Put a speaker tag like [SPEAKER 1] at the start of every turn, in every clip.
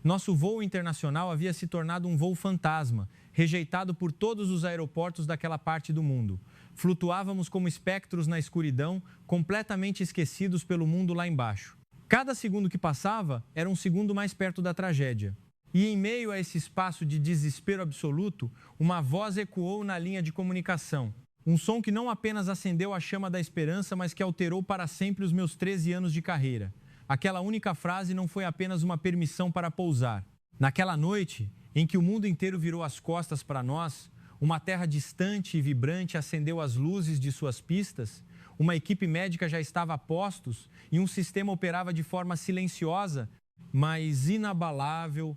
[SPEAKER 1] Nosso voo internacional havia se tornado um voo fantasma, rejeitado por todos os aeroportos daquela parte do mundo. Flutuávamos como espectros na escuridão, completamente esquecidos pelo mundo lá embaixo. Cada segundo que passava era um segundo mais perto da tragédia. E em meio a esse espaço de desespero absoluto, uma voz ecoou na linha de comunicação. Um som que não apenas acendeu a chama da esperança, mas que alterou para sempre os meus 13 anos de carreira. Aquela única frase não foi apenas uma permissão para pousar. Naquela noite, em que o mundo inteiro virou as costas para nós, uma terra distante e vibrante acendeu as luzes de suas pistas, uma equipe médica já estava a postos e um sistema operava de forma silenciosa, mas inabalável,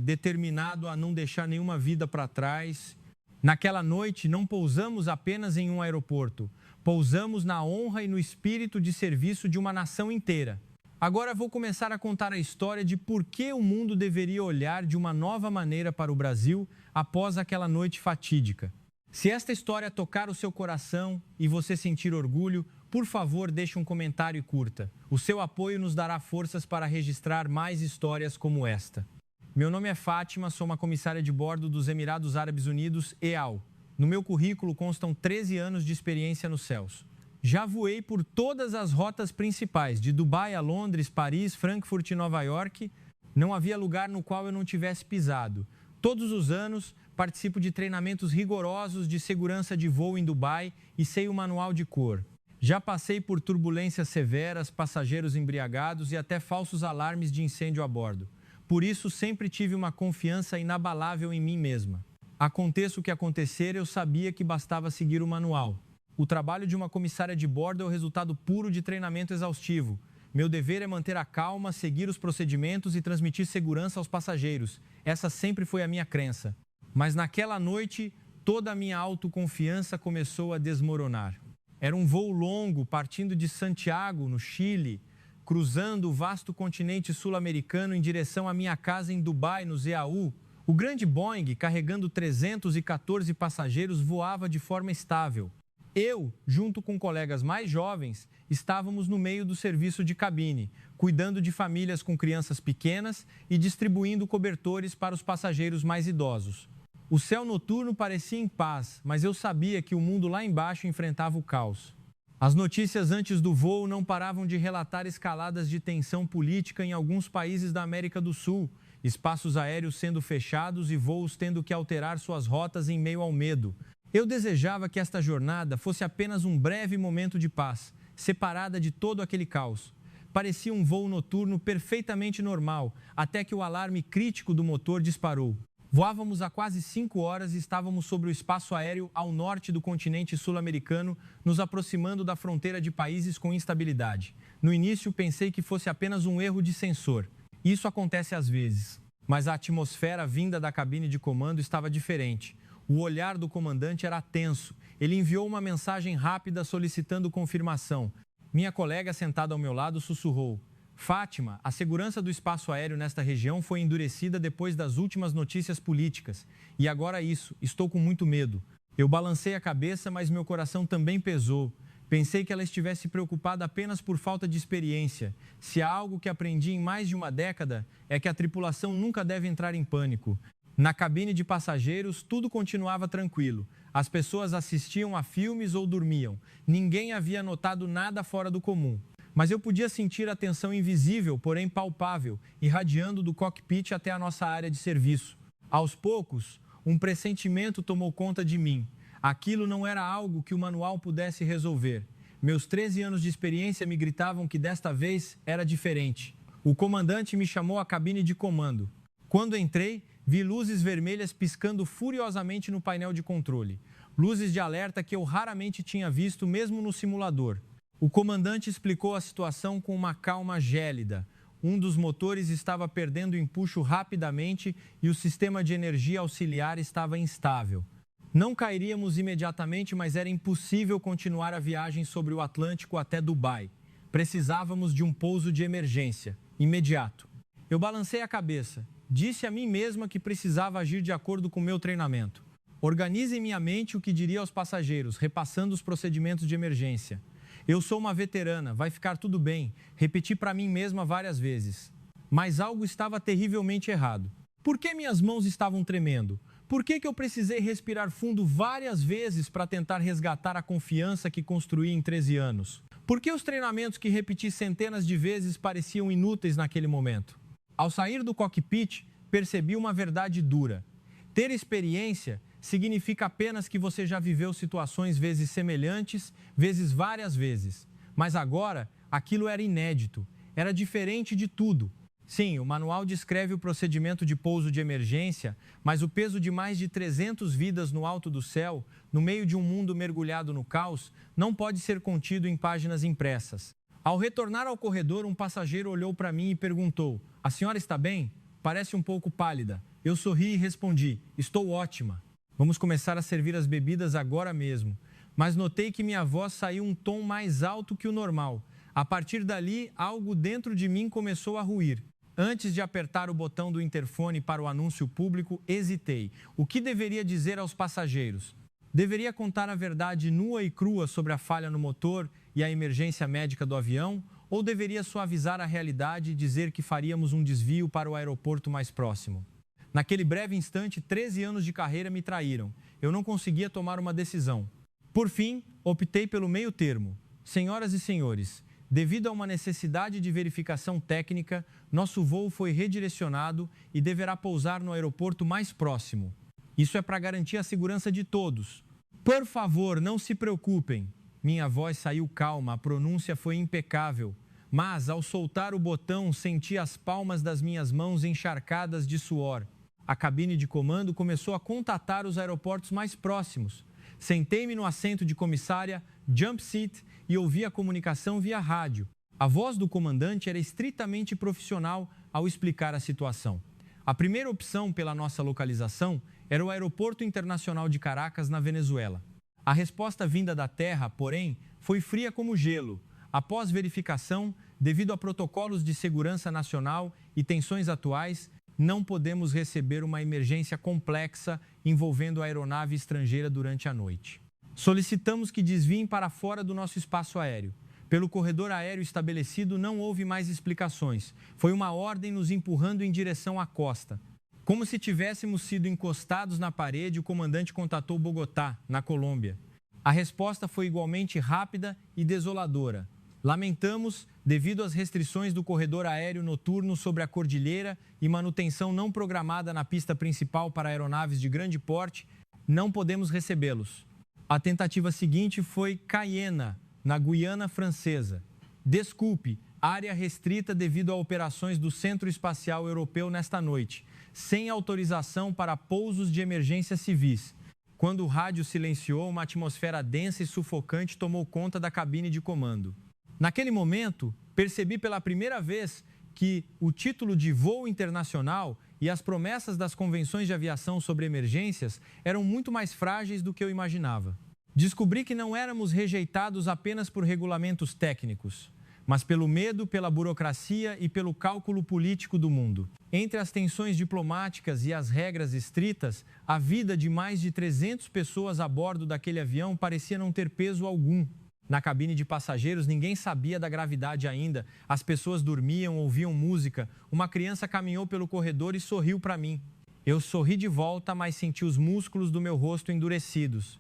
[SPEAKER 1] determinado a não deixar nenhuma vida para trás. Naquela noite, não pousamos apenas em um aeroporto, pousamos na honra e no espírito de serviço de uma nação inteira. Agora vou começar a contar a história de por que o mundo deveria olhar de uma nova maneira para o Brasil após aquela noite fatídica. Se esta história tocar o seu coração e você sentir orgulho, por favor, deixe um comentário e curta. O seu apoio nos dará forças para registrar mais histórias como esta. Meu nome é Fátima, sou uma comissária de bordo dos Emirados Árabes Unidos, EAL. No meu currículo constam 13 anos de experiência nos céus. Já voei por todas as rotas principais, de Dubai a Londres, Paris, Frankfurt e Nova York. Não havia lugar no qual eu não tivesse pisado. Todos os anos, participo de treinamentos rigorosos de segurança de voo em Dubai e sei o manual de cor. Já passei por turbulências severas, passageiros embriagados e até falsos alarmes de incêndio a bordo. Por isso, sempre tive uma confiança inabalável em mim mesma. Aconteça o que acontecer, eu sabia que bastava seguir o manual. O trabalho de uma comissária de bordo é o resultado puro de treinamento exaustivo. Meu dever é manter a calma, seguir os procedimentos e transmitir segurança aos passageiros. Essa sempre foi a minha crença. Mas naquela noite, toda a minha autoconfiança começou a desmoronar. Era um voo longo, partindo de Santiago, no Chile, cruzando o vasto continente sul-americano em direção à minha casa em Dubai, no ZAU. O grande Boeing, carregando 314 passageiros, voava de forma estável. Eu, junto com colegas mais jovens, estávamos no meio do serviço de cabine, cuidando de famílias com crianças pequenas e distribuindo cobertores para os passageiros mais idosos. O céu noturno parecia em paz, mas eu sabia que o mundo lá embaixo enfrentava o caos. As notícias antes do voo não paravam de relatar escaladas de tensão política em alguns países da América do Sul, espaços aéreos sendo fechados e voos tendo que alterar suas rotas em meio ao medo. Eu desejava que esta jornada fosse apenas um breve momento de paz, separada de todo aquele caos. Parecia um voo noturno perfeitamente normal, até que o alarme crítico do motor disparou. Voávamos há quase 5 horas e estávamos sobre o espaço aéreo ao norte do continente sul-americano, nos aproximando da fronteira de países com instabilidade. No início, pensei que fosse apenas um erro de sensor. Isso acontece às vezes. Mas a atmosfera vinda da cabine de comando estava diferente. O olhar do comandante era tenso. Ele enviou uma mensagem rápida solicitando confirmação. Minha colega sentada ao meu lado sussurrou: Fátima, a segurança do espaço aéreo nesta região foi endurecida depois das últimas notícias políticas. E agora isso, estou com muito medo. Eu balancei a cabeça, mas meu coração também pesou. Pensei que ela estivesse preocupada apenas por falta de experiência. Se há algo que aprendi em mais de uma década, é que a tripulação nunca deve entrar em pânico. Na cabine de passageiros, tudo continuava tranquilo. As pessoas assistiam a filmes ou dormiam. Ninguém havia notado nada fora do comum. Mas eu podia sentir a tensão invisível, porém palpável, irradiando do cockpit até a nossa área de serviço. Aos poucos, um pressentimento tomou conta de mim. Aquilo não era algo que o manual pudesse resolver. Meus 13 anos de experiência me gritavam que desta vez era diferente. O comandante me chamou à cabine de comando. Quando entrei, vi luzes vermelhas piscando furiosamente no painel de controle. Luzes de alerta que eu raramente tinha visto mesmo no simulador. O comandante explicou a situação com uma calma gélida. Um dos motores estava perdendo empuxo rapidamente e o sistema de energia auxiliar estava instável. Não cairíamos imediatamente, mas era impossível continuar a viagem sobre o Atlântico até Dubai. Precisávamos de um pouso de emergência, imediato. Eu balancei a cabeça. Disse a mim mesma que precisava agir de acordo com o meu treinamento. Organize em minha mente o que diria aos passageiros, repassando os procedimentos de emergência. Eu sou uma veterana, vai ficar tudo bem. Repeti para mim mesma várias vezes. Mas algo estava terrivelmente errado. Por que minhas mãos estavam tremendo? Por que eu precisei respirar fundo várias vezes para tentar resgatar a confiança que construí em 13 anos? Por que os treinamentos que repeti centenas de vezes pareciam inúteis naquele momento? Ao sair do cockpit, percebi uma verdade dura. Ter experiência significa apenas que você já viveu situações vezes semelhantes, vezes várias vezes. Mas agora, aquilo era inédito, era diferente de tudo. Sim, o manual descreve o procedimento de pouso de emergência, mas o peso de mais de 300 vidas no alto do céu, no meio de um mundo mergulhado no caos, não pode ser contido em páginas impressas. Ao retornar ao corredor, um passageiro olhou para mim e perguntou: "A senhora está bem? Parece um pouco pálida." Eu sorri e respondi: "Estou ótima. Vamos começar a servir as bebidas agora mesmo." Mas notei que minha voz saiu um tom mais alto que o normal. A partir dali, algo dentro de mim começou a ruir. Antes de apertar o botão do interfone para o anúncio público, hesitei. O que deveria dizer aos passageiros? Deveria contar a verdade nua e crua sobre a falha no motor e a emergência médica do avião? Ou deveria suavizar a realidade e dizer que faríamos um desvio para o aeroporto mais próximo? Naquele breve instante, 13 anos de carreira me traíram. Eu não conseguia tomar uma decisão. Por fim, optei pelo meio termo. Senhoras e senhores, devido a uma necessidade de verificação técnica, nosso voo foi redirecionado e deverá pousar no aeroporto mais próximo. Isso é para garantir a segurança de todos. Por favor, não se preocupem. Minha voz saiu calma, a pronúncia foi impecável. Mas, ao soltar o botão, senti as palmas das minhas mãos encharcadas de suor. A cabine de comando começou a contatar os aeroportos mais próximos. Sentei-me no assento de comissária, jump seat, e ouvi a comunicação via rádio. A voz do comandante era estritamente profissional ao explicar a situação. A primeira opção pela nossa localização era o Aeroporto Internacional de Caracas, na Venezuela. A resposta vinda da terra, porém, foi fria como gelo. Após verificação, devido a protocolos de segurança nacional e tensões atuais, não podemos receber uma emergência complexa envolvendo a aeronave estrangeira durante a noite. Solicitamos que desviem para fora do nosso espaço aéreo. Pelo corredor aéreo estabelecido, não houve mais explicações. Foi uma ordem nos empurrando em direção à costa. Como se tivéssemos sido encostados na parede, o comandante contatou Bogotá, na Colômbia. A resposta foi igualmente rápida e desoladora. Lamentamos, devido às restrições do corredor aéreo noturno sobre a cordilheira e manutenção não programada na pista principal para aeronaves de grande porte, não podemos recebê-los. A tentativa seguinte foi Cayena, na Guiana Francesa. Desculpe, área restrita devido a operações do Centro Espacial Europeu nesta noite, sem autorização para pousos de emergência civis. Quando o rádio silenciou, uma atmosfera densa e sufocante tomou conta da cabine de comando. Naquele momento, percebi pela primeira vez que o título de voo internacional e as promessas das convenções de aviação sobre emergências eram muito mais frágeis do que eu imaginava. Descobri que não éramos rejeitados apenas por regulamentos técnicos, mas pelo medo, pela burocracia e pelo cálculo político do mundo. Entre as tensões diplomáticas e as regras estritas, a vida de mais de 300 pessoas a bordo daquele avião parecia não ter peso algum. Na cabine de passageiros, ninguém sabia da gravidade ainda. As pessoas dormiam, ouviam música. Uma criança caminhou pelo corredor e sorriu para mim. Eu sorri de volta, mas senti os músculos do meu rosto endurecidos.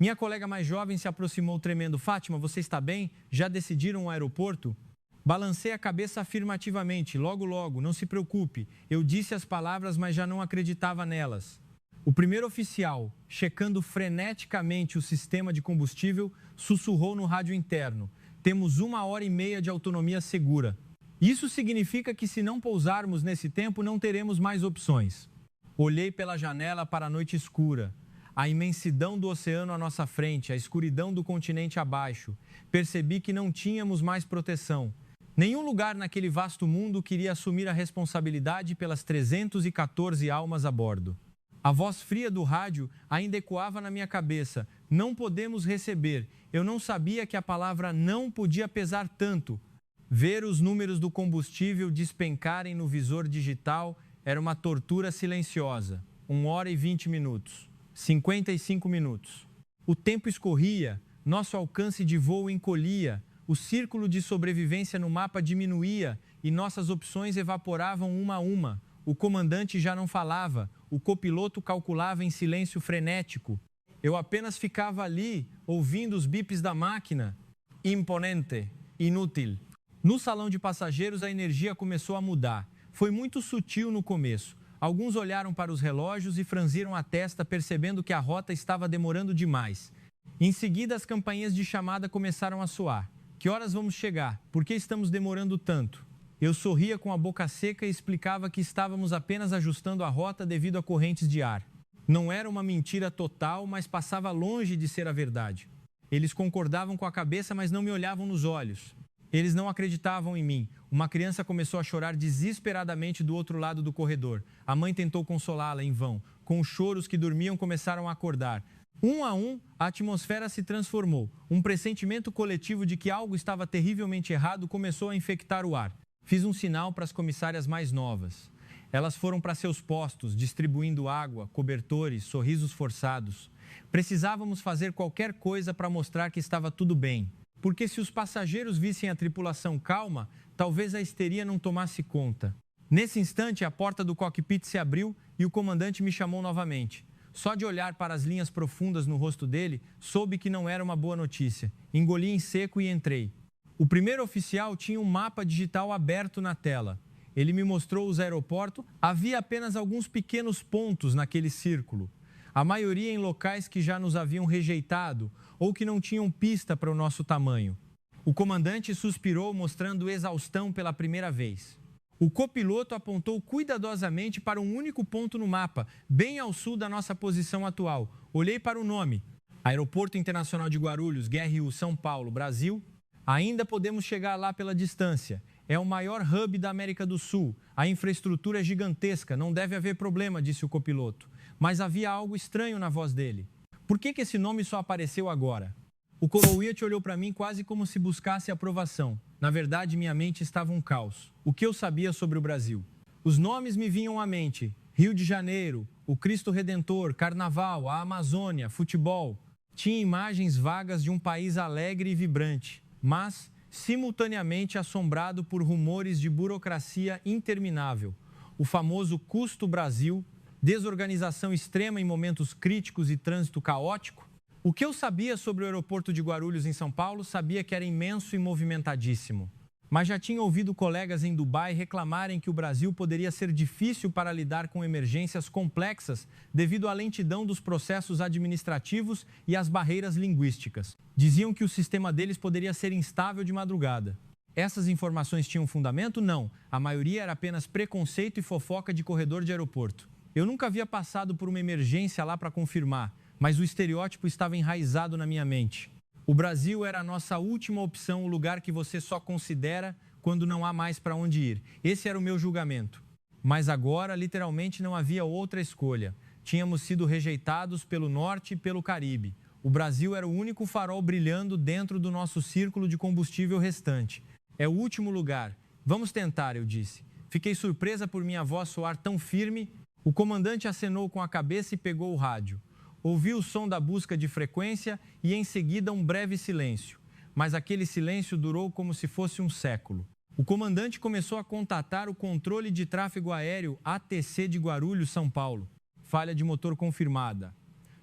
[SPEAKER 1] Minha colega mais jovem se aproximou tremendo. Fátima, você está bem? Já decidiram o aeroporto? Balancei a cabeça afirmativamente. Logo, não se preocupe. Eu disse as palavras, mas já não acreditava nelas. O primeiro oficial, checando freneticamente o sistema de combustível, sussurrou no rádio interno: temos 1h30 de autonomia segura. Isso significa que se não pousarmos nesse tempo, não teremos mais opções. Olhei pela janela para a noite escura. A imensidão do oceano à nossa frente, a escuridão do continente abaixo. Percebi que não tínhamos mais proteção. Nenhum lugar naquele vasto mundo queria assumir a responsabilidade pelas 314 almas a bordo. A voz fria do rádio ainda ecoava na minha cabeça. Não podemos receber. Eu não sabia que a palavra não podia pesar tanto. Ver os números do combustível despencarem no visor digital era uma tortura silenciosa. 1h20. 55 minutos. O tempo escorria, nosso alcance de voo encolhia, o círculo de sobrevivência no mapa diminuía e e nossas opções evaporavam uma a uma. O comandante já não falava, o copiloto calculava em silêncio frenético. Eu apenas ficava ali, ouvindo os bips da máquina. Imponente, inútil. No salão de passageiros, a energia começou a mudar. Foi muito sutil no começo. Alguns olharam para os relógios e franziram a testa, percebendo que a rota estava demorando demais. Em seguida, as campainhas de chamada começaram a soar. Que horas vamos chegar? Por que estamos demorando tanto? Eu sorria com a boca seca e explicava que estávamos apenas ajustando a rota devido a correntes de ar. Não era uma mentira total, mas passava longe de ser a verdade. Eles concordavam com a cabeça, mas não me olhavam nos olhos. Eles não acreditavam em mim. Uma criança começou a chorar desesperadamente do outro lado do corredor. A mãe tentou consolá-la em vão. Com os choros que dormiam, começaram a acordar. Um a um, a atmosfera se transformou. Um pressentimento coletivo de que algo estava terrivelmente errado começou a infectar o ar. Fiz um sinal para as comissárias mais novas. Elas foram para seus postos, distribuindo água, cobertores, sorrisos forçados. Precisávamos fazer qualquer coisa para mostrar que estava tudo bem. Porque se os passageiros vissem a tripulação calma, talvez a histeria não tomasse conta. Nesse instante, a porta do cockpit se abriu e o comandante me chamou novamente. Só de olhar para as linhas profundas no rosto dele, soube que não era uma boa notícia. Engoli em seco e entrei. O primeiro oficial tinha um mapa digital aberto na tela. Ele me mostrou os aeroportos. Havia apenas alguns pequenos pontos naquele círculo. A maioria em locais que já nos haviam rejeitado ou que não tinham pista para o nosso tamanho. O comandante suspirou, mostrando exaustão pela primeira vez. O copiloto apontou cuidadosamente para um único ponto no mapa, bem ao sul da nossa posição atual. Olhei para o nome. Aeroporto Internacional de Guarulhos, GRU, São Paulo, Brasil. Ainda podemos chegar lá pela distância. É o maior hub da América do Sul. A infraestrutura é gigantesca, não deve haver problema, disse o copiloto. Mas havia algo estranho na voz dele. Por que esse nome só apareceu agora? O Kowalski olhou para mim quase como se buscasse aprovação. Na verdade, minha mente estava um caos. O que eu sabia sobre o Brasil? Os nomes me vinham à mente. Rio de Janeiro, o Cristo Redentor, Carnaval, a Amazônia, futebol. Tinha imagens vagas de um país alegre e vibrante, mas simultaneamente assombrado por rumores de burocracia interminável. O famoso custo Brasil, desorganização extrema em momentos críticos e trânsito caótico. O que eu sabia sobre o aeroporto de Guarulhos, em São Paulo, sabia que era imenso e movimentadíssimo. Mas já tinha ouvido colegas em Dubai reclamarem que o Brasil poderia ser difícil para lidar com emergências complexas devido à lentidão dos processos administrativos e às barreiras linguísticas. Diziam que o sistema deles poderia ser instável de madrugada. Essas informações tinham fundamento? Não. A maioria era apenas preconceito e fofoca de corredor de aeroporto. Eu nunca havia passado por uma emergência lá para confirmar, mas o estereótipo estava enraizado na minha mente. O Brasil era a nossa última opção, o lugar que você só considera quando não há mais para onde ir. Esse era o meu julgamento. Mas agora, literalmente, não havia outra escolha. Tínhamos sido rejeitados pelo Norte e pelo Caribe. O Brasil era o único farol brilhando dentro do nosso círculo de combustível restante. É o último lugar. Vamos tentar, eu disse. Fiquei surpresa por minha voz soar tão firme. O comandante acenou com a cabeça e pegou o rádio. Ouvi o som da busca de frequência e, em seguida, um breve silêncio. Mas aquele silêncio durou como se fosse um século. O comandante começou a contatar o controle de tráfego aéreo ATC de Guarulhos, São Paulo. Falha de motor confirmada.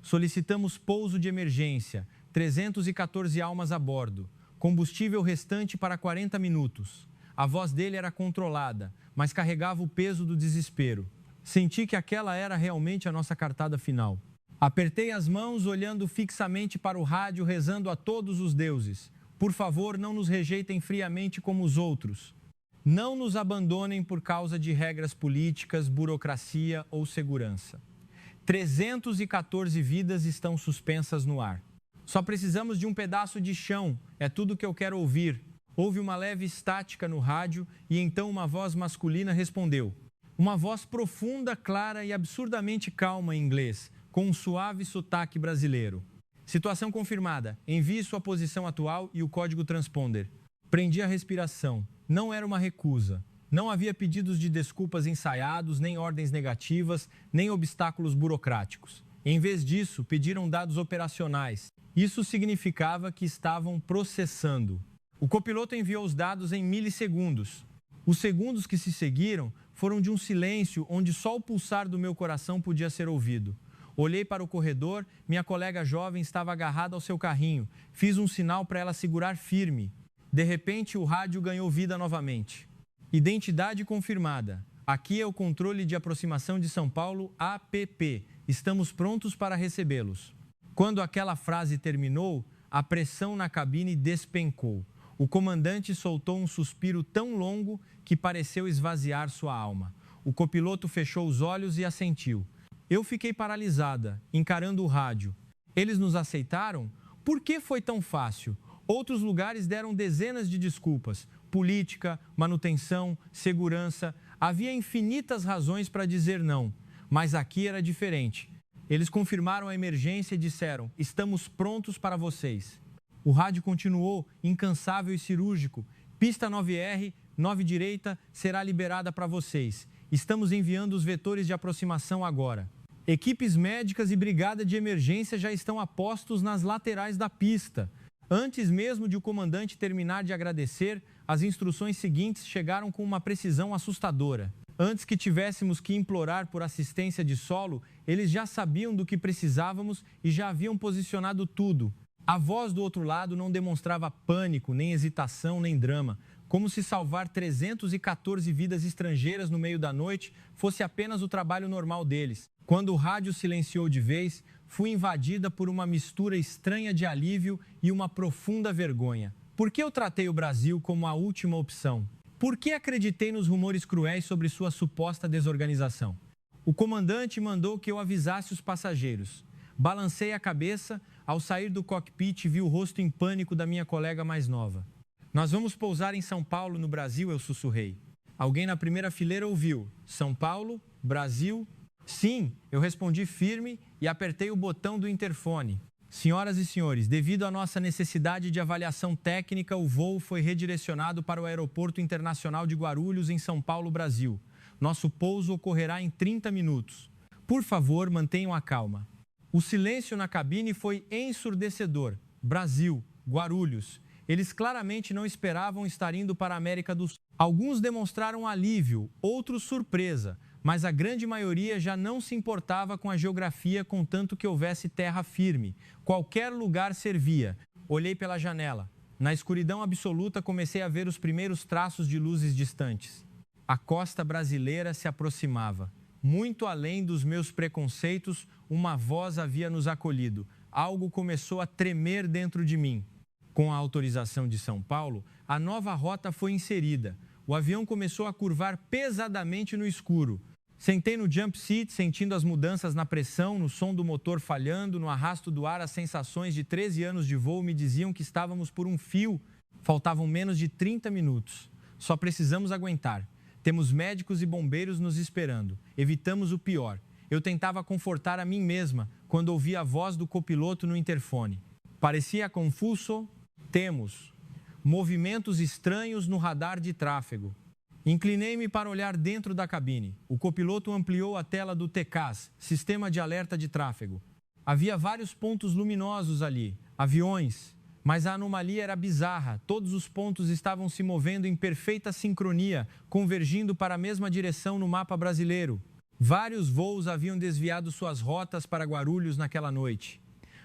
[SPEAKER 1] Solicitamos pouso de emergência. 314 almas a bordo. Combustível restante para 40 minutos. A voz dele era controlada, mas carregava o peso do desespero. Senti que aquela era realmente a nossa cartada final. Apertei as mãos, olhando fixamente para o rádio, rezando a todos os deuses. Por favor, não nos rejeitem friamente como os outros. Não nos abandonem por causa de regras políticas, burocracia ou segurança. 314 vidas estão suspensas no ar. Só precisamos de um pedaço de chão, é tudo que eu quero ouvir. Houve uma leve estática no rádio e então uma voz masculina respondeu. Uma voz profunda, clara e absurdamente calma em inglês, com um suave sotaque brasileiro. Situação confirmada. Envie sua posição atual e o código transponder. Prendi a respiração. Não era uma recusa. Não havia pedidos de desculpas ensaiados, nem ordens negativas, nem obstáculos burocráticos. Em vez disso, pediram dados operacionais. Isso significava que estavam processando. O copiloto enviou os dados em milissegundos. Os segundos que se seguiram foram de um silêncio onde só o pulsar do meu coração podia ser ouvido. Olhei para o corredor, minha colega jovem estava agarrada ao seu carrinho. Fiz um sinal para ela segurar firme. De repente, o rádio ganhou vida novamente. Identidade confirmada. Aqui é o controle de aproximação de São Paulo, APP. Estamos prontos para recebê-los. Quando aquela frase terminou, a pressão na cabine despencou. O comandante soltou um suspiro tão longo que pareceu esvaziar sua alma. O copiloto fechou os olhos e assentiu. Eu fiquei paralisada, encarando o rádio. Eles nos aceitaram? Por que foi tão fácil? Outros lugares deram dezenas de desculpas. Política, manutenção, segurança. Havia infinitas razões para dizer não. Mas aqui era diferente. Eles confirmaram a emergência e disseram: estamos prontos para vocês. O rádio continuou, incansável e cirúrgico. Pista 9R, 9 direita, será liberada para vocês. Estamos enviando os vetores de aproximação agora. Equipes médicas e brigada de emergência já estão a postos nas laterais da pista. Antes mesmo de o comandante terminar de agradecer, as instruções seguintes chegaram com uma precisão assustadora. Antes que tivéssemos que implorar por assistência de solo, eles já sabiam do que precisávamos e já haviam posicionado tudo. A voz do outro lado não demonstrava pânico, nem hesitação, nem drama. Como se salvar 314 vidas estrangeiras no meio da noite fosse apenas o trabalho normal deles. Quando o rádio silenciou de vez, fui invadida por uma mistura estranha de alívio e uma profunda vergonha. Por que eu tratei o Brasil como a última opção? Por que acreditei nos rumores cruéis sobre sua suposta desorganização? O comandante mandou que eu avisasse os passageiros. Balancei a cabeça. Ao sair do cockpit, vi o rosto em pânico da minha colega mais nova. Nós vamos pousar em São Paulo, no Brasil, eu sussurrei. Alguém na primeira fileira ouviu. São Paulo, Brasil. Sim, eu respondi firme e apertei o botão do interfone. Senhoras e senhores, devido à nossa necessidade de avaliação técnica, o voo foi redirecionado para o Aeroporto Internacional de Guarulhos, em São Paulo, Brasil. Nosso pouso ocorrerá em 30 minutos. Por favor, mantenham a calma. O silêncio na cabine foi ensurdecedor. Brasil, Guarulhos. Eles claramente não esperavam estar indo para a América do Sul. Alguns demonstraram alívio, outros surpresa, mas a grande maioria já não se importava com a geografia, contanto que houvesse terra firme. Qualquer lugar servia. Olhei pela janela. Na escuridão absoluta, comecei a ver os primeiros traços de luzes distantes. A costa brasileira se aproximava. Muito além dos meus preconceitos, uma voz havia nos acolhido. Algo começou a tremer dentro de mim. Com a autorização de São Paulo, a nova rota foi inserida. O avião começou a curvar pesadamente no escuro. Sentei no jump seat, sentindo as mudanças na pressão, no som do motor falhando, no arrasto do ar. As sensações de 13 anos de voo me diziam que estávamos por um fio. Faltavam menos de 30 minutos. Só precisamos aguentar. Temos médicos e bombeiros nos esperando. Evitamos o pior. Eu tentava confortar a mim mesma quando ouvi a voz do copiloto no interfone. Parecia confuso. Temos movimentos estranhos no radar de tráfego. Inclinei-me para olhar dentro da cabine. O copiloto ampliou a tela do TCAS, Sistema de Alerta de Tráfego. Havia vários pontos luminosos ali, aviões. Mas a anomalia era bizarra. Todos os pontos estavam se movendo em perfeita sincronia, convergindo para a mesma direção no mapa brasileiro. Vários voos haviam desviado suas rotas para Guarulhos naquela noite.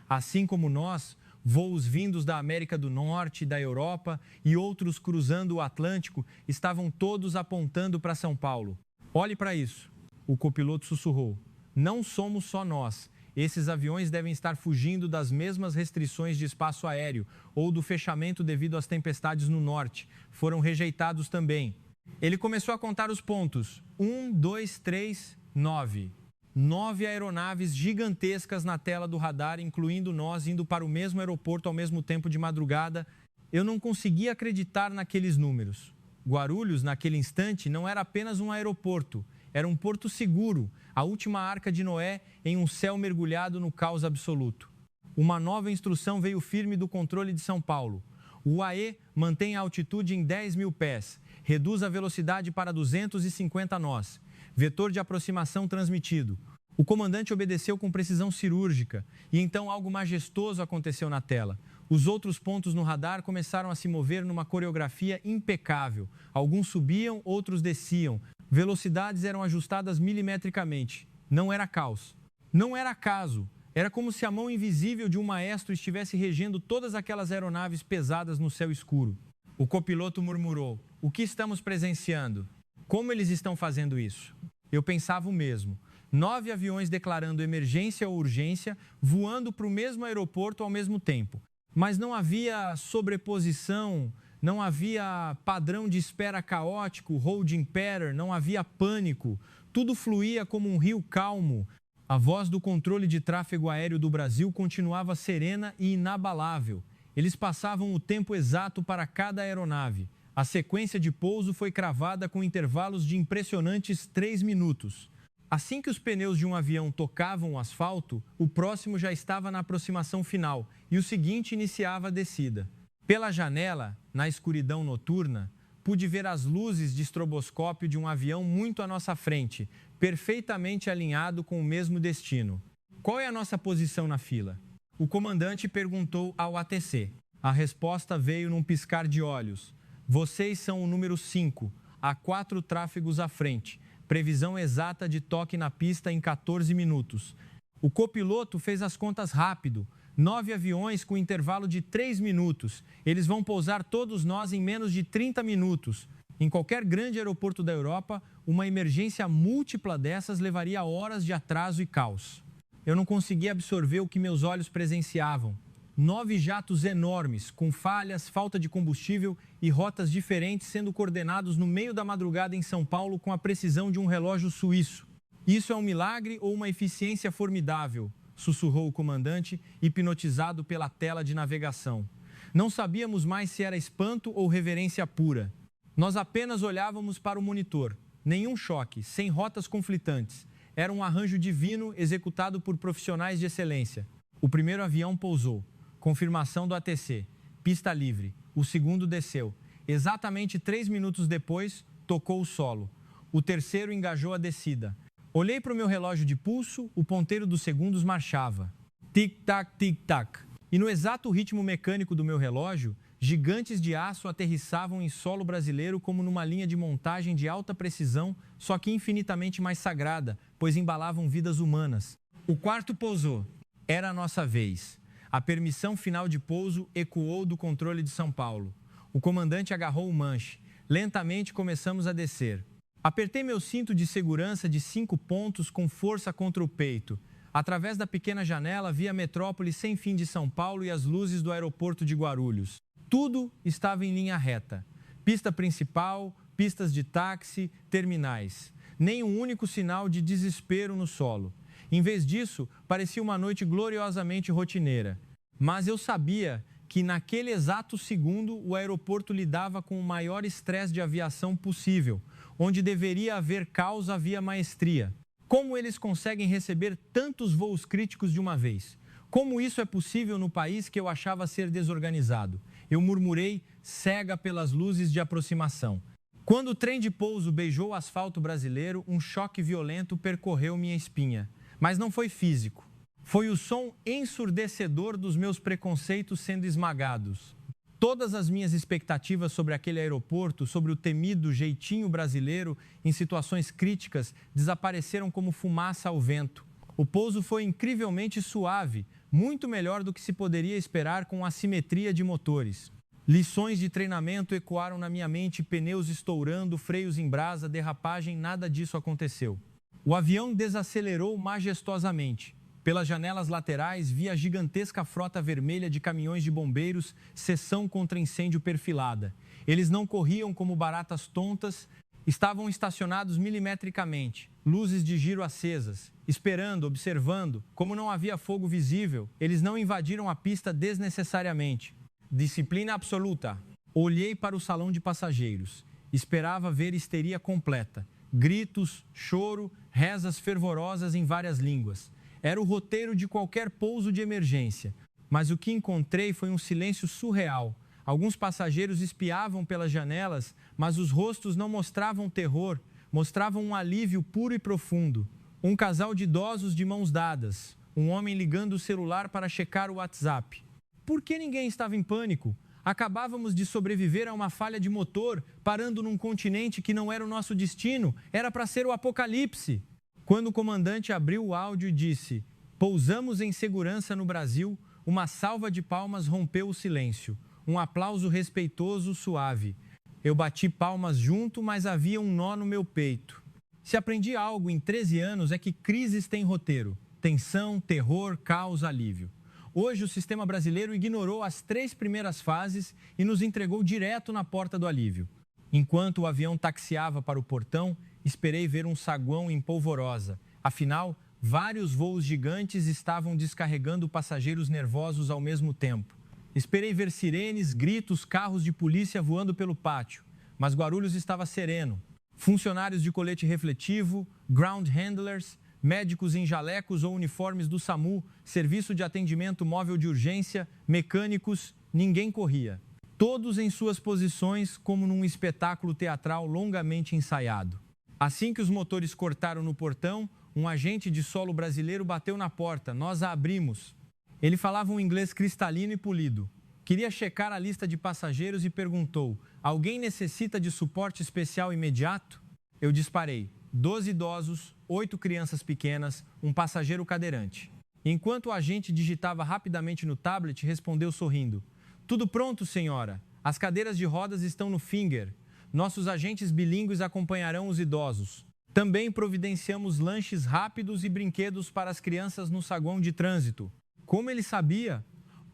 [SPEAKER 1] Assim como nós, voos vindos da América do Norte, da Europa e outros cruzando o Atlântico estavam todos apontando para São Paulo. Olhe para isso, o copiloto sussurrou. Não somos só nós. Esses aviões devem estar fugindo das mesmas restrições de espaço aéreo ou do fechamento devido às tempestades no norte. Foram rejeitados também. Ele começou a contar os pontos. 1, 2, 3, 9. 9 aeronaves gigantescas na tela do radar, incluindo nós, indo para o mesmo aeroporto ao mesmo tempo de madrugada. Eu não conseguia acreditar naqueles números. Guarulhos, naquele instante, não era apenas um aeroporto. Era um porto seguro, a última arca de Noé em um céu mergulhado no caos absoluto. Uma nova instrução veio firme do controle de São Paulo. O AE mantém a altitude em 10 mil pés. Reduz a velocidade para 250 nós. Vetor de aproximação transmitido. O comandante obedeceu com precisão cirúrgica e então algo majestoso aconteceu na tela. Os outros pontos no radar começaram a se mover numa coreografia impecável. Alguns subiam, outros desciam. Velocidades eram ajustadas milimetricamente. Não era caos. Não era acaso. Era como se a mão invisível de um maestro estivesse regendo todas aquelas aeronaves pesadas no céu escuro. O copiloto murmurou: "O que estamos presenciando? Como eles estão fazendo isso?" Eu pensava o mesmo. 9 aviões declarando emergência ou urgência, voando para o mesmo aeroporto ao mesmo tempo. Mas não havia sobreposição, não havia padrão de espera caótico, holding pattern, não havia pânico. Tudo fluía como um rio calmo. A voz do controle de tráfego aéreo do Brasil continuava serena e inabalável. Eles passavam o tempo exato para cada aeronave. A sequência de pouso foi cravada com intervalos de impressionantes 3 minutos. Assim que os pneus de um avião tocavam o asfalto, o próximo já estava na aproximação final e o seguinte iniciava a descida. Pela janela, na escuridão noturna, pude ver as luzes de estroboscópio de um avião muito à nossa frente, perfeitamente alinhado com o mesmo destino. Qual é a nossa posição na fila? O comandante perguntou ao ATC. A resposta veio num piscar de olhos. Vocês são o número 5, há 4 tráfegos à frente. Previsão exata de toque na pista em 14 minutos. O copiloto fez as contas rápido. 9 aviões com intervalo de 3 minutos. Eles vão pousar todos nós em menos de 30 minutos. Em qualquer grande aeroporto da Europa, uma emergência múltipla dessas levaria horas de atraso e caos. Eu não conseguia absorver o que meus olhos presenciavam. 9 jatos enormes, com falhas, falta de combustível e rotas diferentes sendo coordenados no meio da madrugada em São Paulo com a precisão de um relógio suíço. Isso é um milagre ou uma eficiência formidável? Sussurrou o comandante, hipnotizado pela tela de navegação. Não sabíamos mais se era espanto ou reverência pura. Nós apenas olhávamos para o monitor. Nenhum choque, sem rotas conflitantes. Era um arranjo divino executado por profissionais de excelência. O primeiro avião pousou. Confirmação do ATC. Pista livre. O segundo desceu. Exatamente 3 minutos depois, tocou o solo. O terceiro engajou a descida. Olhei para o meu relógio de pulso, o ponteiro dos segundos marchava. Tic-tac, tic-tac. E no exato ritmo mecânico do meu relógio, gigantes de aço aterrissavam em solo brasileiro como numa linha de montagem de alta precisão, só que infinitamente mais sagrada, pois embalavam vidas humanas. O quarto pousou. Era a nossa vez. A permissão final de pouso ecoou do controle de São Paulo. O comandante agarrou o manche. Lentamente começamos a descer. Apertei meu cinto de segurança de 5 pontos com força contra o peito. Através da pequena janela, vi a metrópole sem fim de São Paulo e as luzes do aeroporto de Guarulhos. Tudo estava em linha reta. Pista principal, pistas de táxi, terminais. Nem um único sinal de desespero no solo. Em vez disso, parecia uma noite gloriosamente rotineira. Mas eu sabia que naquele exato segundo o aeroporto lidava com o maior estresse de aviação possível. Onde deveria haver caos, havia maestria. Como eles conseguem receber tantos voos críticos de uma vez? Como isso é possível no país que eu achava ser desorganizado? Eu murmurei, cega pelas luzes de aproximação. Quando o trem de pouso beijou o asfalto brasileiro, um choque violento percorreu minha espinha. Mas não foi físico. Foi o som ensurdecedor dos meus preconceitos sendo esmagados. Todas as minhas expectativas sobre aquele aeroporto, sobre o temido jeitinho brasileiro em situações críticas, desapareceram como fumaça ao vento. O pouso foi incrivelmente suave, muito melhor do que se poderia esperar com a simetria de motores. Lições de treinamento ecoaram na minha mente, pneus estourando, freios em brasa, derrapagem, nada disso aconteceu. O avião desacelerou majestosamente. Pelas janelas laterais, vi a gigantesca frota vermelha de caminhões de bombeiros, seção contra incêndio perfilada. Eles não corriam como baratas tontas, estavam estacionados milimetricamente, luzes de giro acesas, esperando, observando. Como não havia fogo visível, eles não invadiram a pista desnecessariamente. Disciplina absoluta. Olhei para o salão de passageiros. Esperava ver histeria completa. Gritos, choro, rezas fervorosas em várias línguas. Era o roteiro de qualquer pouso de emergência. Mas o que encontrei foi um silêncio surreal. Alguns passageiros espiavam pelas janelas, mas os rostos não mostravam terror, mostravam um alívio puro e profundo. Um casal de idosos de mãos dadas. Um homem ligando o celular para checar o WhatsApp. Por que ninguém estava em pânico? Acabávamos de sobreviver a uma falha de motor, parando num continente que não era o nosso destino, era para ser o apocalipse. Quando o comandante abriu o áudio e disse: "Pousamos em segurança no Brasil", uma salva de palmas rompeu o silêncio. Um aplauso respeitoso, suave. Eu bati palmas junto, mas havia um nó no meu peito. Se aprendi algo em 13 anos é que crises têm roteiro. Tensão, terror, caos, alívio. Hoje, o sistema brasileiro ignorou as 3 primeiras fases e nos entregou direto na porta do alívio. Enquanto o avião taxiava para o portão, esperei ver um saguão em polvorosa. Afinal, vários voos gigantes estavam descarregando passageiros nervosos ao mesmo tempo. Esperei ver sirenes, gritos, carros de polícia voando pelo pátio. Mas Guarulhos estava sereno. Funcionários de colete refletivo, ground handlers, médicos em jalecos ou uniformes do SAMU, serviço de atendimento móvel de urgência, mecânicos, ninguém corria. Todos em suas posições, como num espetáculo teatral longamente ensaiado. Assim que os motores cortaram no portão, um agente de solo brasileiro bateu na porta. Nós a abrimos. Ele falava um inglês cristalino e polido. Queria checar a lista de passageiros e perguntou: "Alguém necessita de suporte especial imediato?" Eu disparei: 12 idosos, 8 crianças pequenas, um passageiro cadeirante. Enquanto o agente digitava rapidamente no tablet, respondeu sorrindo: "Tudo pronto, senhora. As cadeiras de rodas estão no Finger. Nossos agentes bilíngues acompanharão os idosos. Também providenciamos lanches rápidos e brinquedos para as crianças no saguão de trânsito." Como ele sabia?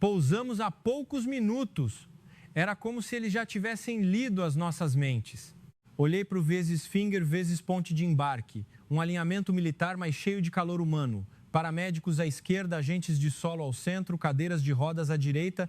[SPEAKER 1] Pousamos há poucos minutos. Era como se eles já tivessem lido as nossas mentes. Olhei para o vezes Finger vezes ponte de embarque, um alinhamento militar mais cheio de calor humano. Paramédicos à esquerda, agentes de solo ao centro, cadeiras de rodas à direita.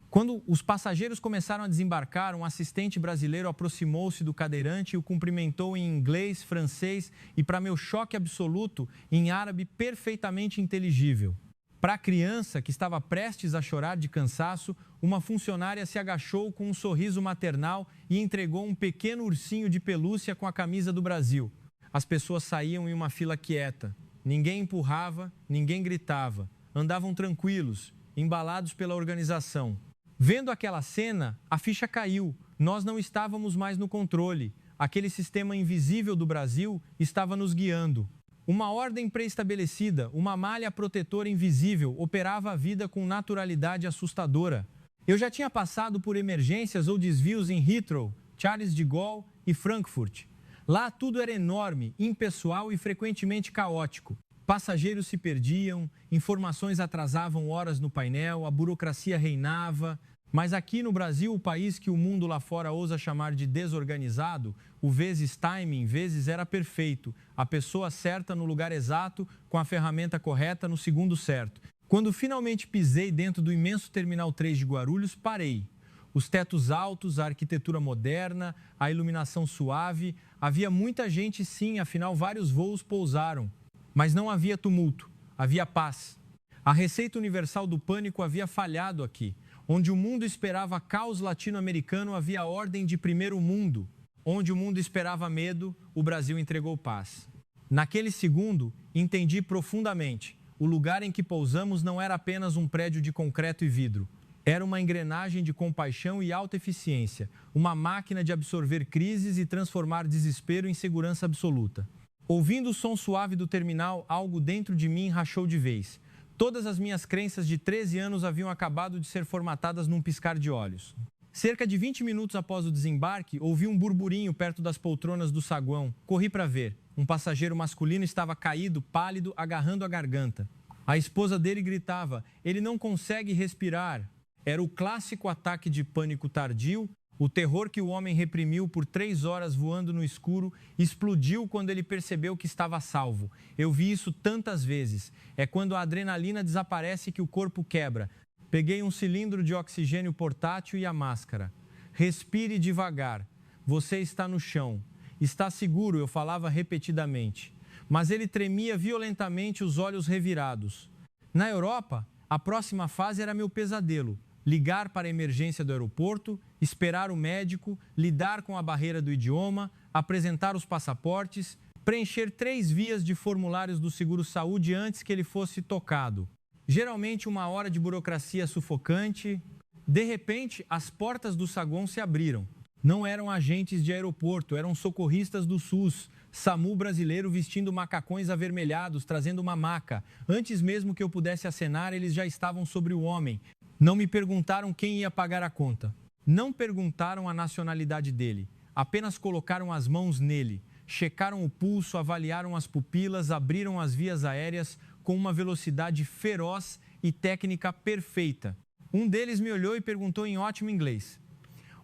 [SPEAKER 1] Quando os passageiros começaram a desembarcar, um assistente brasileiro aproximou-se do cadeirante e o cumprimentou em inglês, francês e, para meu choque absoluto, em árabe perfeitamente inteligível. Para a criança, que estava prestes a chorar de cansaço, uma funcionária se agachou com um sorriso maternal e entregou um pequeno ursinho de pelúcia com a camisa do Brasil. As pessoas saíam em uma fila quieta. Ninguém empurrava, ninguém gritava. Andavam tranquilos, embalados pela organização. Vendo aquela cena, a ficha caiu. Nós não estávamos mais no controle. Aquele sistema invisível do Brasil estava nos guiando. Uma ordem pré-estabelecida, uma malha protetora invisível, operava a vida com naturalidade assustadora. Eu já tinha passado por emergências ou desvios em Heathrow, Charles de Gaulle e Frankfurt. Lá tudo era enorme, impessoal e frequentemente caótico. Passageiros se perdiam, informações atrasavam horas no painel, a burocracia reinava. Mas aqui no Brasil, o país que o mundo lá fora ousa chamar de desorganizado, o vezes timing, vezes era perfeito. A pessoa certa no lugar exato, com a ferramenta correta no segundo certo. Quando finalmente pisei dentro do imenso Terminal 3 de Guarulhos, parei. Os tetos altos, a arquitetura moderna, a iluminação suave. Havia muita gente sim, afinal vários voos pousaram. Mas não havia tumulto, havia paz. A receita universal do pânico havia falhado aqui. Onde o mundo esperava caos latino-americano, havia ordem de primeiro mundo. Onde o mundo esperava medo, o Brasil entregou paz. Naquele segundo, entendi profundamente. O lugar em que pousamos não era apenas um prédio de concreto e vidro. Era uma engrenagem de compaixão e alta eficiência, uma máquina de absorver crises e transformar desespero em segurança absoluta. Ouvindo o som suave do terminal, algo dentro de mim rachou de vez. Todas as minhas crenças de 13 anos haviam acabado de ser formatadas num piscar de olhos. Cerca de 20 minutos após o desembarque, ouvi um burburinho perto das poltronas do saguão. Corri para ver. Um passageiro masculino estava caído, pálido, agarrando a garganta. A esposa dele gritava: "Ele não consegue respirar." Era o clássico ataque de pânico tardio. O terror que o homem reprimiu por 3 horas voando no escuro explodiu quando ele percebeu que estava salvo. Eu vi isso tantas vezes. É quando a adrenalina desaparece que o corpo quebra. Peguei um cilindro de oxigênio portátil e a máscara. Respire devagar. Você está no chão. Está seguro, eu falava repetidamente. Mas ele tremia violentamente, os olhos revirados. Na Europa, a próxima fase era meu pesadelo. Ligar para a emergência do aeroporto, esperar o médico, lidar com a barreira do idioma, apresentar os passaportes. preencher 3 vias de formulários do seguro-saúde antes que ele fosse tocado. Geralmente 1 hora de burocracia sufocante. De repente, as portas do saguão se abriram. Não eram agentes de aeroporto, eram socorristas do SUS, SAMU brasileiro vestindo macacões avermelhados, trazendo uma maca. Antes mesmo que eu pudesse acenar, eles já estavam sobre o homem. Não me perguntaram quem ia pagar a conta. Não perguntaram a nacionalidade dele. Apenas colocaram as mãos nele. Checaram o pulso, avaliaram as pupilas, abriram as vias aéreas com uma velocidade feroz e técnica perfeita. Um deles me olhou e perguntou em ótimo inglês: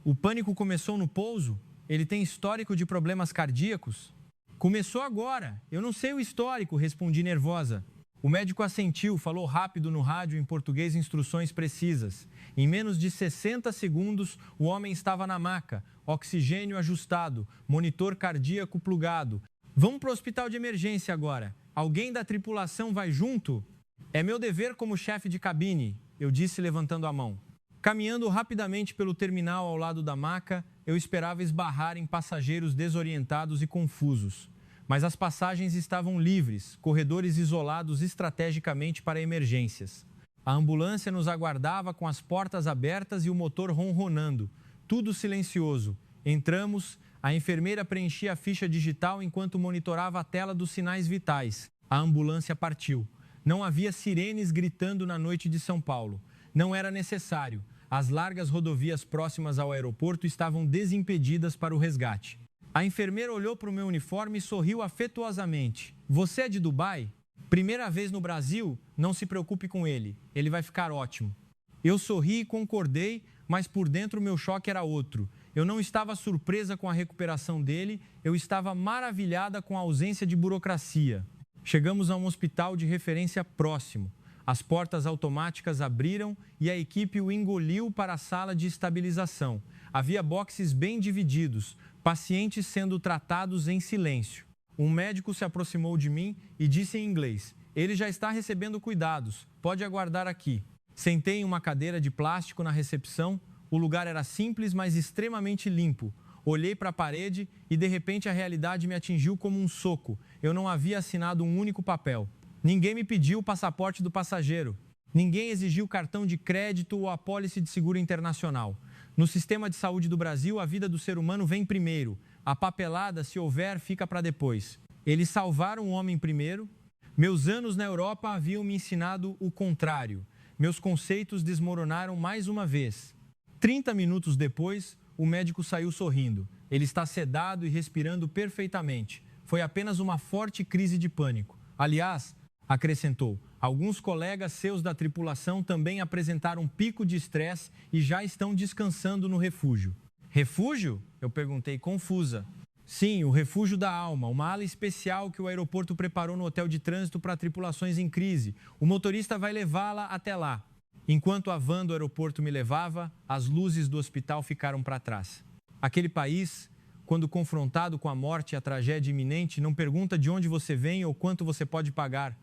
[SPEAKER 1] "O pânico começou no pouso? Ele tem histórico de problemas cardíacos?" "Começou agora. Eu não sei o histórico", respondi nervosa. O médico assentiu, falou rápido no rádio em português instruções precisas. Em menos de 60 segundos, o homem estava na maca, oxigênio ajustado, monitor cardíaco plugado. "Vamos para o hospital de emergência agora. Alguém da tripulação vai junto?" "É meu dever como chefe de cabine", eu disse levantando a mão. Caminhando rapidamente pelo terminal ao lado da maca, eu esperava esbarrar em passageiros desorientados e confusos. Mas as passagens estavam livres, corredores isolados estrategicamente para emergências. A ambulância nos aguardava com as portas abertas e o motor ronronando. Tudo silencioso. Entramos, a enfermeira preenchia a ficha digital enquanto monitorava a tela dos sinais vitais. A ambulância partiu. Não havia sirenes gritando na noite de São Paulo. Não era necessário. As largas rodovias próximas ao aeroporto estavam desimpedidas para o resgate. A enfermeira olhou para o meu uniforme e sorriu afetuosamente. "Você é de Dubai? Primeira vez no Brasil? Não se preocupe com ele. Ele vai ficar ótimo." Eu sorri e concordei, mas por dentro meu choque era outro. Eu não estava surpresa com a recuperação dele, eu estava maravilhada com a ausência de burocracia. Chegamos a um hospital de referência próximo. As portas automáticas abriram e a equipe o engoliu para a sala de estabilização. Havia boxes bem divididos, pacientes sendo tratados em silêncio. Um médico se aproximou de mim e disse em inglês: "Ele já está recebendo cuidados, pode aguardar aqui." Sentei em uma cadeira de plástico na recepção. O lugar era simples, mas extremamente limpo. Olhei para a parede e, de repente, a realidade me atingiu como um soco. Eu não havia assinado um único papel. Ninguém me pediu o passaporte do passageiro. Ninguém exigiu cartão de crédito ou apólice de seguro internacional. No sistema de saúde do Brasil, a vida do ser humano vem primeiro. A papelada, se houver, fica para depois. Eles salvaram o homem primeiro. Meus anos na Europa haviam me ensinado o contrário. Meus conceitos desmoronaram mais uma vez. 30 minutos depois, o médico saiu sorrindo. Ele está sedado e respirando perfeitamente. Foi apenas uma forte crise de pânico. Aliás, acrescentou, alguns colegas seus da tripulação também apresentaram um pico de estresse e já estão descansando no refúgio. "Refúgio?" eu perguntei, confusa. "Sim, o refúgio da alma, uma ala especial que o aeroporto preparou no hotel de trânsito para tripulações em crise. O motorista vai levá-la até lá." Enquanto a van do aeroporto me levava, as luzes do hospital ficaram para trás. Aquele país, quando confrontado com a morte e a tragédia iminente, não pergunta de onde você vem ou quanto você pode pagar.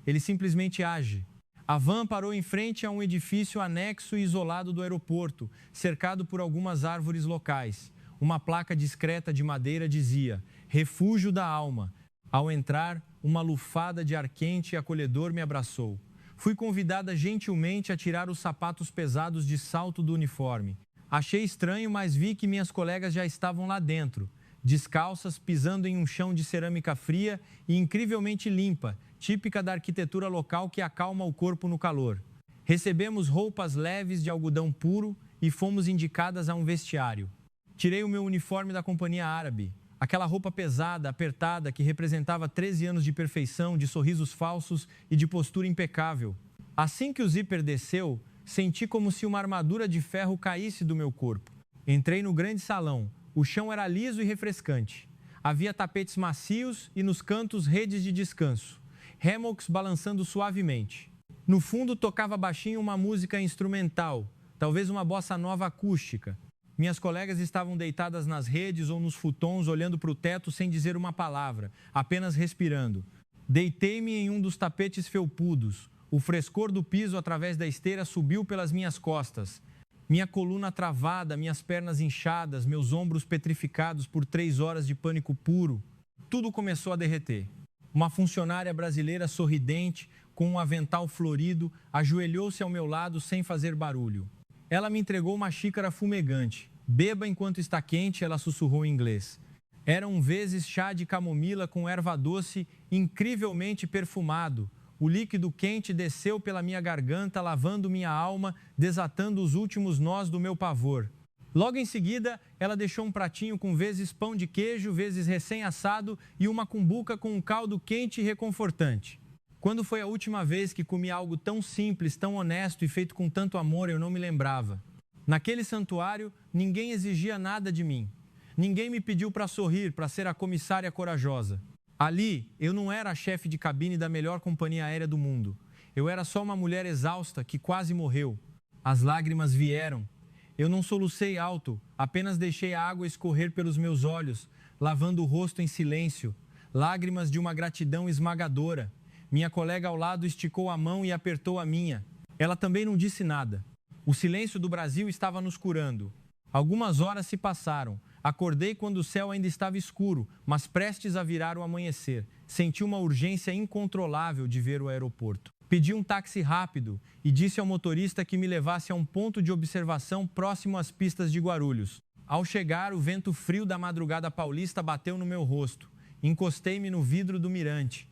[SPEAKER 1] Ele simplesmente age. A van parou em frente a um edifício anexo e isolado do aeroporto, cercado por algumas árvores locais. Uma placa discreta de madeira dizia: "Refúgio da alma." Ao entrar, uma lufada de ar quente e acolhedor me abraçou. Fui convidada gentilmente a tirar os sapatos pesados de salto do uniforme. Achei estranho, mas vi que minhas colegas já estavam lá dentro, descalças, pisando em um chão de cerâmica fria e incrivelmente limpa, típica da arquitetura local que acalma o corpo no calor. Recebemos roupas leves de algodão puro e fomos indicadas a um vestiário. Tirei o meu uniforme da companhia árabe, aquela roupa pesada, apertada, que representava 13 anos de perfeição, de sorrisos falsos e de postura impecável. Assim que o zíper desceu, senti como se uma armadura de ferro caísse do meu corpo. Entrei no grande salão. O chão era liso e refrescante. Havia tapetes macios e nos cantos redes de descanso. Hammocks balançando suavemente. No fundo tocava baixinho uma música instrumental, talvez uma bossa nova acústica. Minhas colegas estavam deitadas nas redes ou nos futons, olhando para o teto sem dizer uma palavra, apenas respirando. Deitei-me em um dos tapetes felpudos. O frescor do piso através da esteira subiu pelas minhas costas. Minha coluna travada, minhas pernas inchadas, meus ombros petrificados por 3 horas de pânico puro. tudo começou a derreter. Uma funcionária brasileira sorridente, com um avental florido, ajoelhou-se ao meu lado sem fazer barulho. Ela me entregou uma xícara fumegante. Beba enquanto está quente, ela sussurrou em inglês. Era um vezes chá de camomila com erva doce incrivelmente perfumado. O líquido quente desceu pela minha garganta, lavando minha alma, desatando os últimos nós do meu pavor. Logo em seguida, ela deixou um pratinho com vezes pão de queijo, vezes recém-assado e uma cumbuca com um caldo quente e reconfortante. Quando foi a última vez que comi algo tão simples, tão honesto e feito com tanto amor, eu não me lembrava. Naquele santuário, ninguém exigia nada de mim. Ninguém me pediu para sorrir, para ser a comissária corajosa. Ali, eu não era a chefe de cabine da melhor companhia aérea do mundo. Eu era só uma mulher exausta que quase morreu. As lágrimas vieram. Eu não solucei alto, apenas deixei a água escorrer pelos meus olhos, lavando o rosto em silêncio. Lágrimas de uma gratidão esmagadora. Minha colega ao lado esticou a mão e apertou a minha. Ela também não disse nada. O silêncio do Brasil estava nos curando. Algumas horas se passaram. Acordei quando o céu ainda estava escuro, mas prestes a virar o amanhecer. Senti uma urgência incontrolável de ver o aeroporto. Pedi um táxi rápido e disse ao motorista que me levasse a um ponto de observação próximo às pistas de Guarulhos. Ao chegar, o vento frio da madrugada paulista bateu no meu rosto. Encostei-me no vidro do mirante.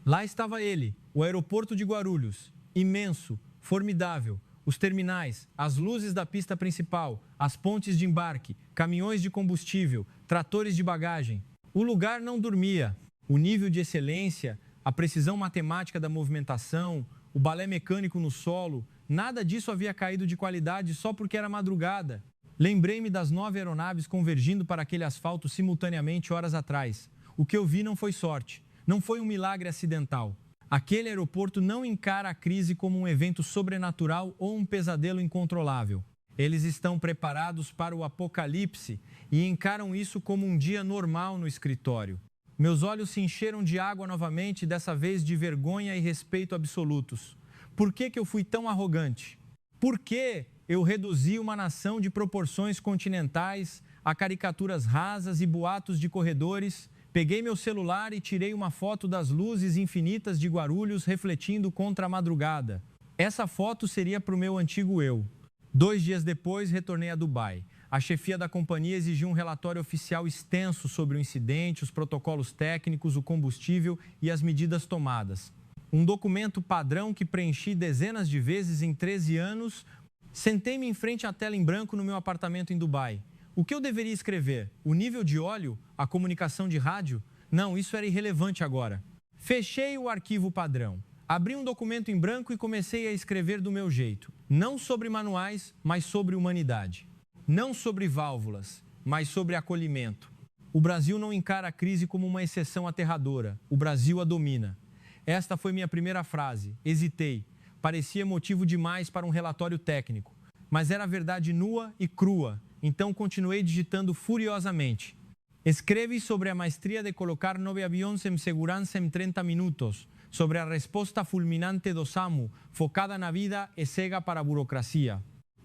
[SPEAKER 1] Lá estava ele, o aeroporto de Guarulhos. Imenso, formidável. Os terminais, as luzes da pista principal, as pontes de embarque, caminhões de combustível, tratores de bagagem. O lugar não dormia. O nível de excelência, a precisão matemática da movimentação, o balé mecânico no solo, nada disso havia caído de qualidade só porque era madrugada. Lembrei-me das 9 aeronaves convergindo para aquele asfalto simultaneamente horas atrás. O que eu vi não foi sorte, não foi um milagre acidental. Aquele aeroporto não encara a crise como um evento sobrenatural ou um pesadelo incontrolável. Eles estão preparados para o apocalipse e encaram isso como um dia normal no escritório. Meus olhos se encheram de água novamente, dessa vez de vergonha e respeito absolutos. Por que eu fui tão arrogante? Por que eu reduzi uma nação de proporções continentais a caricaturas rasas e boatos de corredores? Peguei meu celular e tirei uma foto das luzes infinitas de Guarulhos refletindo contra a madrugada. Essa foto seria para o meu antigo eu. 2 dias depois, retornei a Dubai. A chefia da companhia exigiu um relatório oficial extenso sobre o incidente, os protocolos técnicos, o combustível e as medidas tomadas. Um documento padrão que preenchi dezenas de vezes em 13 anos. Sentei-me em frente à tela em branco no meu apartamento em Dubai. O que eu deveria escrever? O nível de óleo? A comunicação de rádio? Não, isso era irrelevante agora. Fechei o arquivo padrão. Abri um documento em branco e comecei a escrever do meu jeito. Não sobre manuais, mas sobre humanidade. Não sobre válvulas, mas sobre acolhimento. O Brasil não encara a crise como uma exceção aterradora. O Brasil a domina. Esta foi minha primeira frase. Hesitei. Parecia motivo demais para um relatório técnico. Mas era a verdade nua e crua. Então continuei digitando furiosamente. Escrevi sobre a maestria de colocar 9 aviões em segurança em 30 minutos. Sobre a resposta fulminante do SAMU, focada na vida e cega para a burocracia.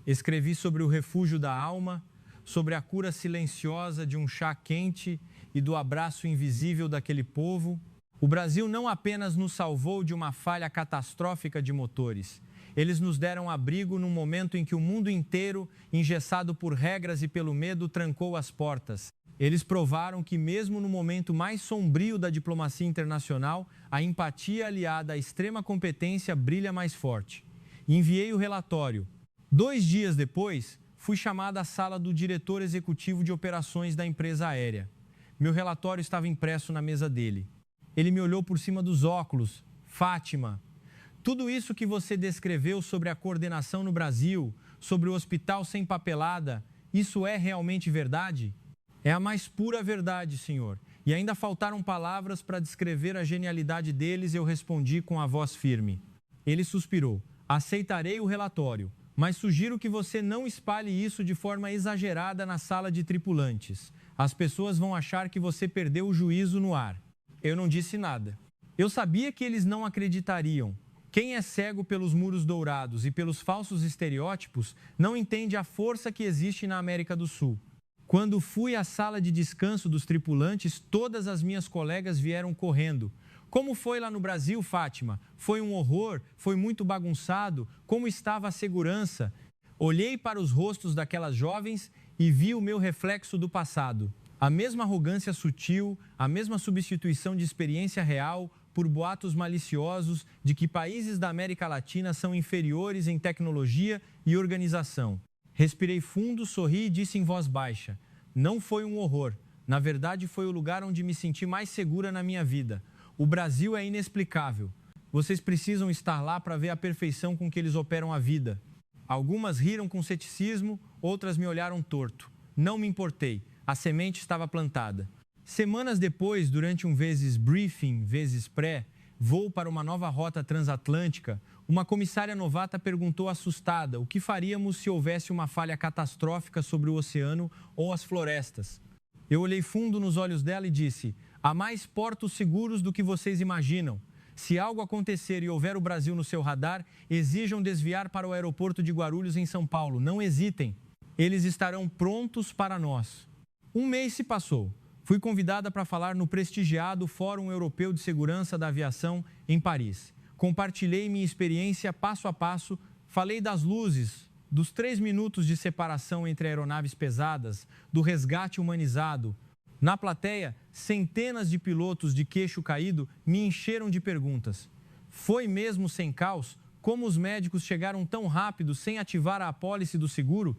[SPEAKER 1] Escrevi sobre o refúgio da alma, sobre a cura silenciosa de um chá quente e do abraço invisível daquele povo. O Brasil não apenas nos salvou de uma falha catastrófica de motores. Eles nos deram abrigo num momento em que o mundo inteiro, engessado por regras e pelo medo, trancou as portas. Eles provaram que mesmo no momento mais sombrio da diplomacia internacional, a empatia aliada à extrema competência brilha mais forte. Enviei o relatório. 2 dias depois, fui chamado à sala do diretor executivo de operações da empresa aérea. Meu relatório estava impresso na mesa dele. Ele me olhou por cima dos óculos. Fátima, tudo isso que você descreveu sobre a coordenação no Brasil, sobre o hospital sem papelada, isso é realmente verdade? É a mais pura verdade, senhor. E ainda faltaram palavras para descrever a genialidade deles e eu respondi com a voz firme. Ele suspirou. Aceitarei o relatório, mas sugiro que você não espalhe isso de forma exagerada na sala de tripulantes. As pessoas vão achar que você perdeu o juízo no ar. Eu não disse nada. Eu sabia que eles não acreditariam. Quem é cego pelos muros dourados e pelos falsos estereótipos não entende a força que existe na América do Sul. Quando fui à sala de descanso dos tripulantes, todas as minhas colegas vieram correndo. Como foi lá no Brasil, Fátima? Foi um horror? Foi muito bagunçado? Como estava a segurança? Olhei para os rostos daquelas jovens e vi o meu reflexo do passado. A mesma arrogância sutil, a mesma substituição de experiência real por boatos maliciosos de que países da América Latina são inferiores em tecnologia e organização. Respirei fundo, sorri e disse em voz baixa: não foi um horror. Na verdade, foi o lugar onde me senti mais segura na minha vida. O Brasil é inexplicável. Vocês precisam estar lá para ver a perfeição com que eles operam a vida. Algumas riram com ceticismo, outras me olharam torto. Não me importei. A semente estava plantada. Semanas depois, durante um vezes briefing, vezes pré, voo para uma nova rota transatlântica, uma comissária novata perguntou assustada o que faríamos se houvesse uma falha catastrófica sobre o oceano ou as florestas. Eu olhei fundo nos olhos dela e disse: há mais portos seguros do que vocês imaginam. Se algo acontecer e houver o Brasil no seu radar, exijam desviar para o aeroporto de Guarulhos, em São Paulo. Não hesitem. Eles estarão prontos para nós. Um mês se passou. Fui convidada para falar no prestigiado Fórum Europeu de Segurança da Aviação, em Paris. Compartilhei minha experiência passo a passo, falei das luzes, dos 3 minutos de separação entre aeronaves pesadas, do resgate humanizado. Na plateia, centenas de pilotos de queixo caído me encheram de perguntas. Foi mesmo sem caos? Como os médicos chegaram tão rápido sem ativar a apólice do seguro?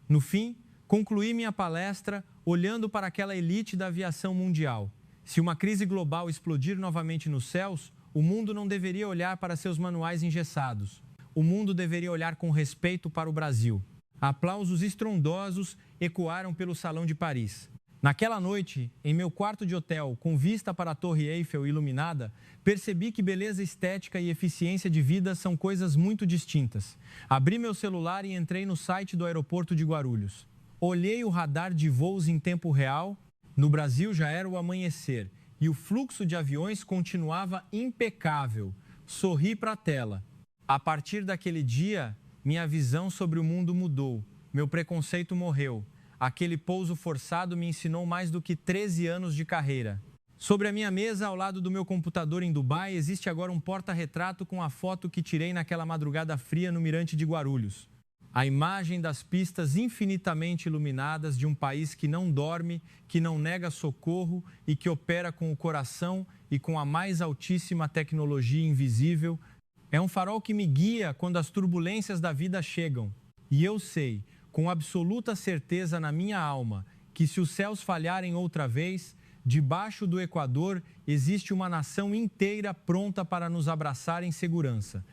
[SPEAKER 1] No fim, concluí minha palestra olhando para aquela elite da aviação mundial. Se uma crise global explodir novamente nos céus, o mundo não deveria olhar para seus manuais engessados. O mundo deveria olhar com respeito para o Brasil. Aplausos estrondosos ecoaram pelo salão de Paris. Naquela noite, em meu quarto de hotel, com vista para a Torre Eiffel iluminada, percebi que beleza estética e eficiência de vida são coisas muito distintas. Abri meu celular e entrei no site do aeroporto de Guarulhos. Olhei o radar de voos em tempo real. No Brasil já era o amanhecer e o fluxo de aviões continuava impecável. Sorri para a tela. A partir daquele dia, minha visão sobre o mundo mudou. Meu preconceito morreu. Aquele pouso forçado me ensinou mais do que 13 anos de carreira. Sobre a minha mesa, ao lado do meu computador em Dubai, existe agora um porta-retrato com a foto que tirei naquela madrugada fria no Mirante de Guarulhos. A imagem das pistas infinitamente iluminadas de um país que não dorme, que não nega socorro e que opera com o coração e com a mais altíssima tecnologia invisível. É um farol que me guia quando as turbulências da vida chegam. E eu sei, com absoluta certeza na minha alma, que se os céus falharem outra vez, debaixo do Equador existe uma nação inteira pronta para nos abraçar em segurança.